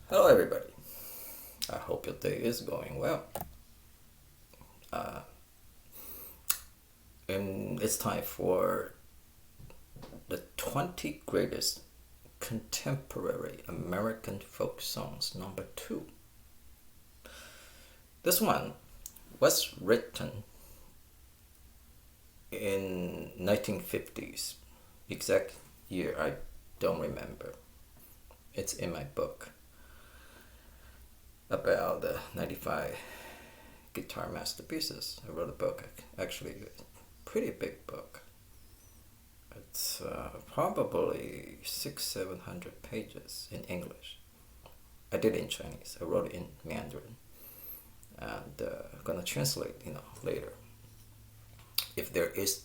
Hello, everybody. I hope your day is going well. And it's time for the 20 greatest contemporary American folk songs, number 2. This one was written in 1950s. Exact year I don't remember. It's in my book about the 95 guitar masterpieces. I wrote a book, actually a pretty big book. It's probably 600-700 pages in English. I did it in Chinese. I wrote it in Mandarin, and I'm gonna translate, later. If there is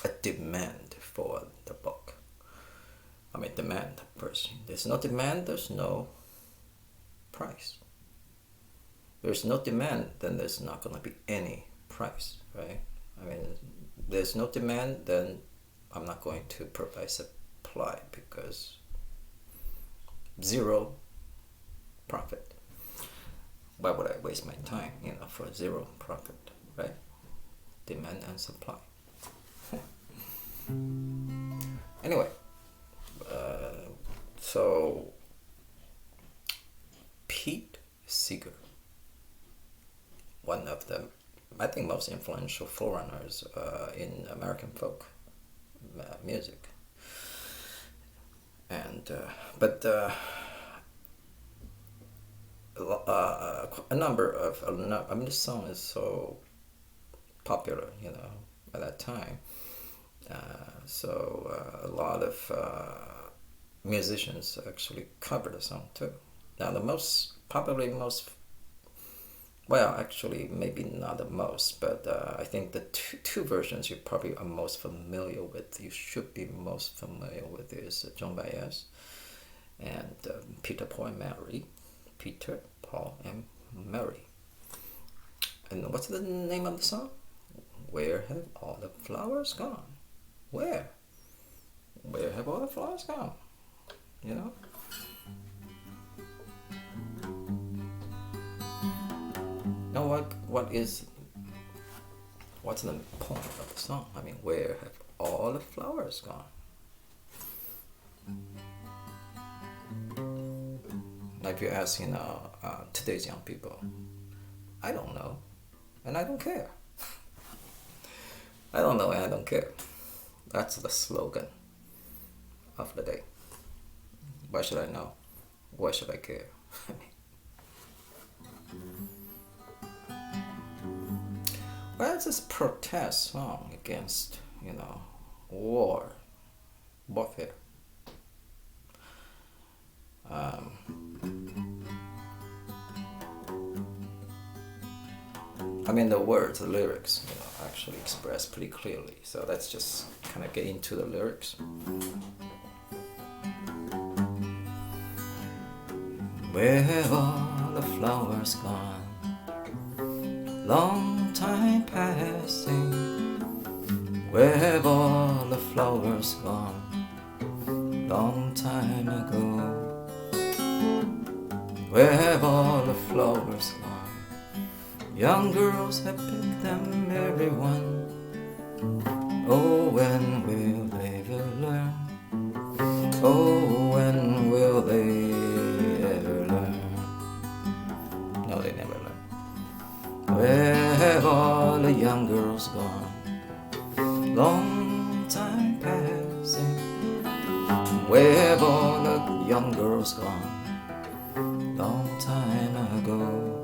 a demand for the book, demand first. There's no demand. There's no price. There's no demand, then there's not gonna be any price, right? There's no demand, then I'm not going to provide supply because zero profit. Why would I waste my time, for zero profit, right? Demand and supply. Anyway, so Pete Seeger, one of the, I think, most influential forerunners in American folk music, and a number of, this song is so popular, at that time. So a lot of musicians actually cover the song too. Now probably most, well, actually maybe not the most, but I think the two versions you probably are most familiar with, you should be most familiar with, is Joan Baez and Peter, Paul, and Mary. Peter, Paul, and Mary. And what's the name of the song? Where have all the flowers gone? Where? Where have all the flowers gone? Now what's the point of the song? Where have all the flowers gone? Now if you ask, today's young people, I don't know, and I don't care. I don't know and I don't care. That's the slogan of the day. Why should I know? Why should I care? Well, it's this protest song against, warfare. The words, the lyrics, actually express pretty clearly. So let's just kind of get into the lyrics. Where have all the flowers gone? Long time passing. Where have all the flowers gone? Long time ago. Where have all the flowers gone? Young girls have picked them, everyone. Oh, when will they ever learn? Oh, when will they ever learn? No, they never learn. Where have all the young girls gone? Long time passing. Where have all the young girls gone? Long time ago.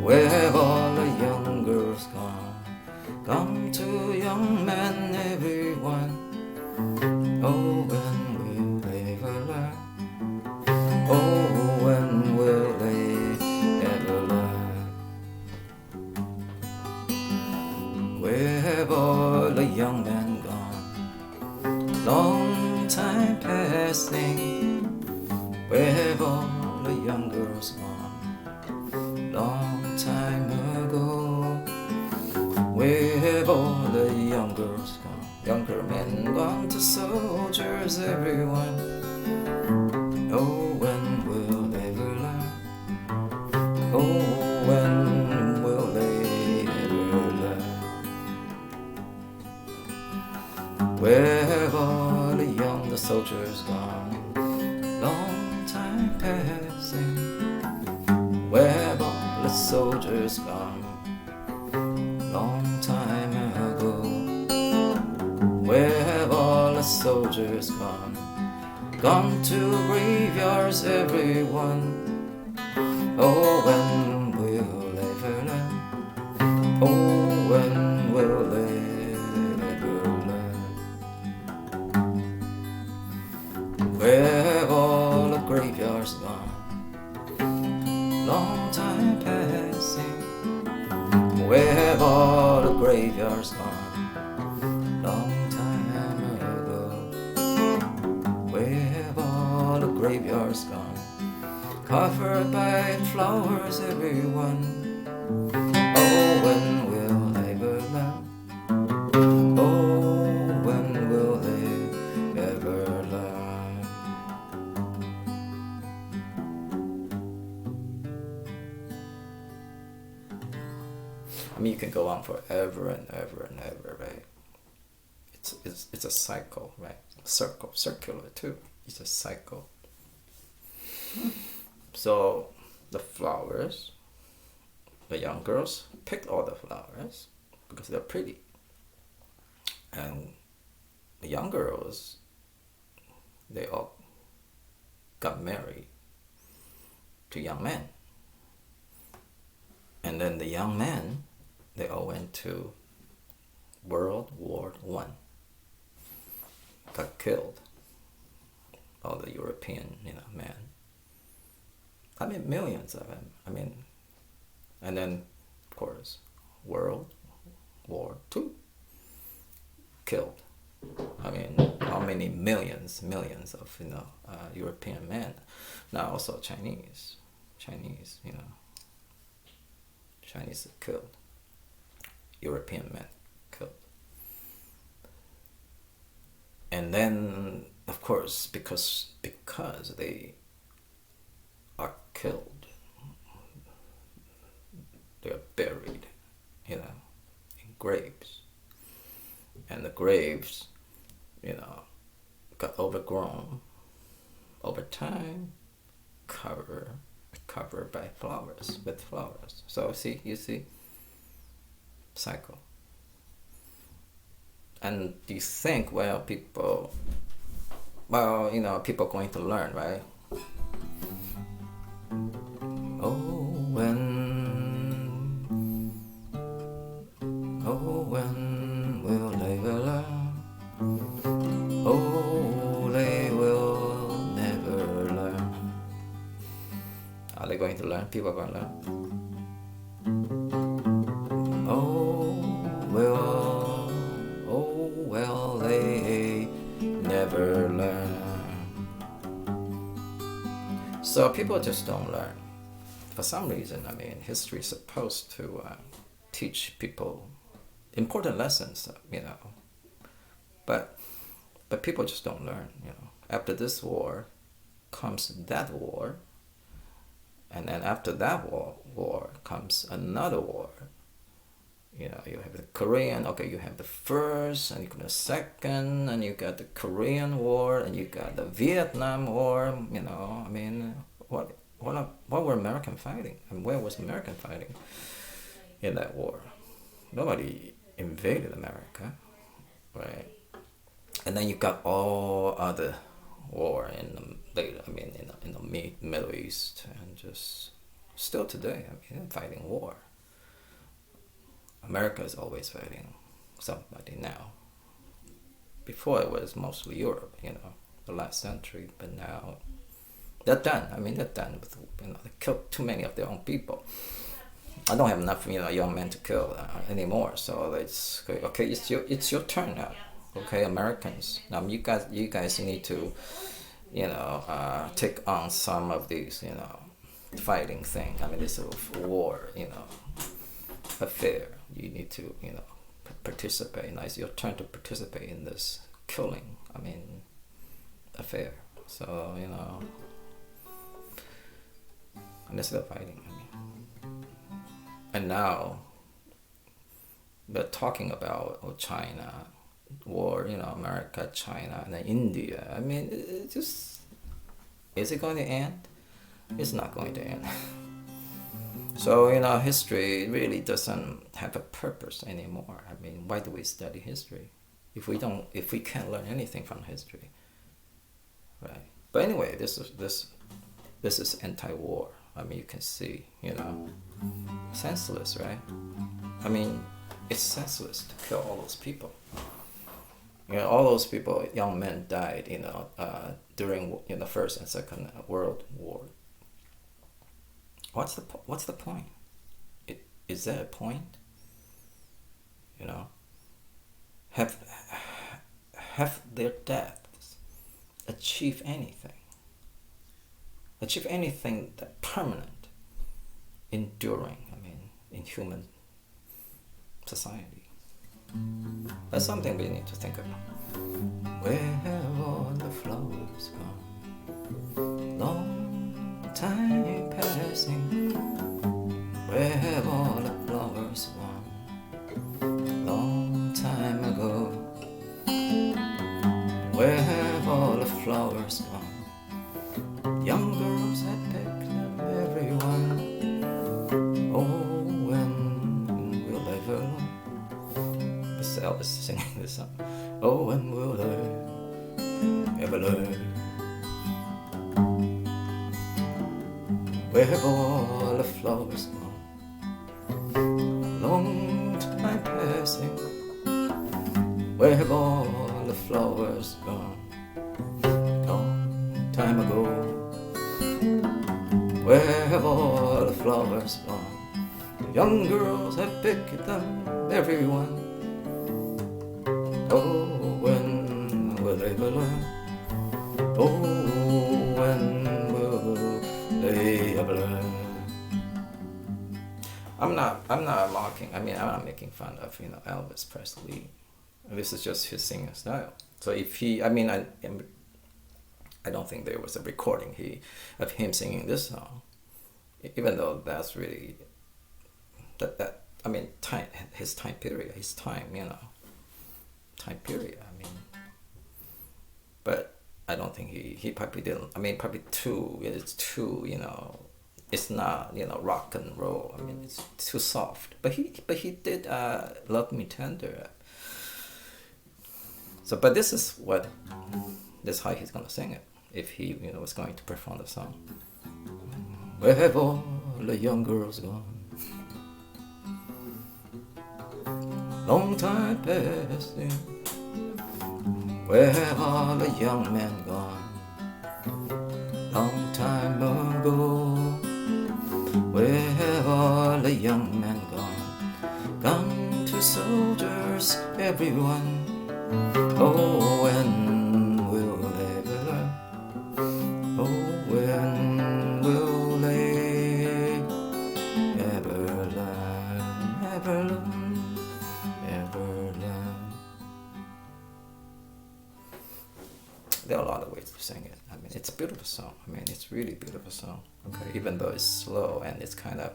Where have all the young girls gone? Gone to young men, everyone. Oh, when will they ever learn? Oh, when will they ever learn? Where have all the young men gone? Long time passing. Where have all the young girls gone? Long time ago. Where have all the young girls gone? Younger men gone to soldiers, everyone. Oh, soldiers gone, long time passing. Where have all the soldiers gone, long time ago? Where have all the soldiers gone? Gone to graveyards, everyone. Oh, when will they learn? Oh, when will they learn? Where have all the graveyards gone? Long time passing. Where have all the graveyards gone? Long time ago. Where have all the graveyards gone? Covered by flowers, everyone. Oh, when will they learn? Oh, when will they ever learn? I mean, you can go on forever and ever and ever, right? It's a cycle, right? Circular too. It's a cycle. So the flowers, the young girls picked all the flowers because they're pretty. And the young girls, they all got married to young men. And then the young men, they all went to World War I. Got killed. All the European, men. I mean, millions of them. I mean, and then, of course, World War II. Killed. I mean, how many millions of, European men. Now also Chinese, Chinese killed. European men killed. And then, of course, because they are killed, they are buried, in graves. And the graves, got overgrown over time, covered by flowers, with flowers. So you see, cycle. And do you think, people going to learn, right? Oh, when will they learn? Oh, they will never learn. Are they going to learn? People are going to learn. Oh, well, they never learn. So people just don't learn. For some reason, history is supposed to teach people important lessons, But people just don't learn, After this war comes that war, and then after that war comes another war. You have the Korean, you have the first, and you got the second, and you got the Korean War, and you got the Vietnam War, what were American fighting? And where was American fighting in that war? Nobody invaded America, right? And then you got all other war in the Middle East, and just still today, fighting war. America is always fighting somebody now. Before it was mostly Europe, the last century, but now they're done. They're done with, they killed too many of their own people. I don't have enough, young men to kill anymore. So it's okay. It's your turn now. Okay, Americans. Now you guys need to, take on some of these, fighting thing. This war, affair. You need to, participate. Now it's your turn to participate in this killing. Affair. So and they're still fighting. And now they're talking about China war, America, China, and then India. I mean, it just, is it going to end? It's not going to end. So, history really doesn't have a purpose anymore. I mean, why do we study history if we can't learn anything from history, right? But anyway, this is anti-war. I mean, you can see, senseless, right? I mean, it's senseless to kill all those people. All those people, young men died, during the First and Second World War. What's the point? Is there a point? Have their deaths achieved anything? Achieve anything that permanent, enduring? I mean, in human society. That's something we need to think about. Where have all the flowers gone? Long time passing. Where have all the flowers gone? Long time ago. Where have all the flowers gone? Young girls had picked them, everyone. Oh, when will they learn? This Elvis singing this song. Oh, when will they ever learn? Where have all the flowers gone? Long time passing. Where have all the flowers gone? Long time ago. Where have all the flowers gone? Young girls have picked them, everyone. Oh, when will they learn? Oh, when will they ever learn? I'm not mocking. I mean, I'm not making fun of Elvis Presley. This is just his singing style. So if he, I mean, I don't think there was a recording of him singing this song, even though that's really that I mean, his time period, time period. I mean, but I don't think he probably didn't. I mean, probably it's too, it's not, rock and roll. I mean, it's too soft. But he did Love Me Tender. So, but this is how he's gonna sing it if he, was going to perform the song. Where have all the young girls gone? Long time passing. Where have all the young men gone? Long time ago. Where have all the young men gone? Gone to soldiers, everyone. Oh, when will they learn? Oh, when will they ever learn? Ever learn? Ever learn? There are a lot of ways to sing it. I mean, it's a beautiful song. I mean, it's really beautiful song. Okay, even though it's slow and it's kind of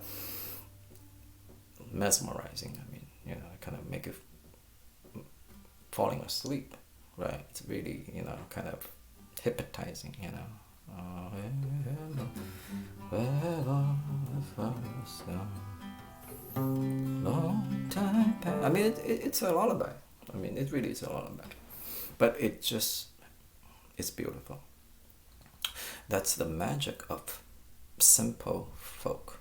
mesmerizing. I mean, kind of make you falling asleep, right? It's really, kind of hypnotizing, Oh, long time past. I mean, it's a lullaby. I mean, it really is a lullaby. But it's beautiful. That's the magic of simple folk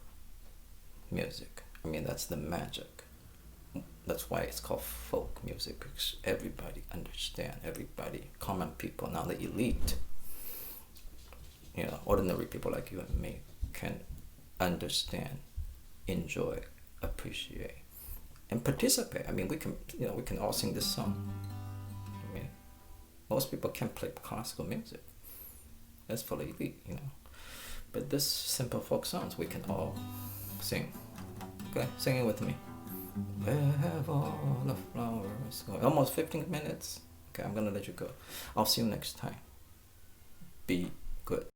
music. I mean, that's the magic. That's why it's called folk music, because everybody understand, everybody, common people, not the elite, ordinary people like you and me can understand, enjoy, appreciate, and participate. I mean, we can all sing this song. I mean, most people can play classical music. That's for the elite, But this simple folk songs, we can all sing. Okay, sing it with me. Where have all the flowers gone? Almost 15 minutes. Okay, I'm gonna let you go. I'll see you next time. Be good.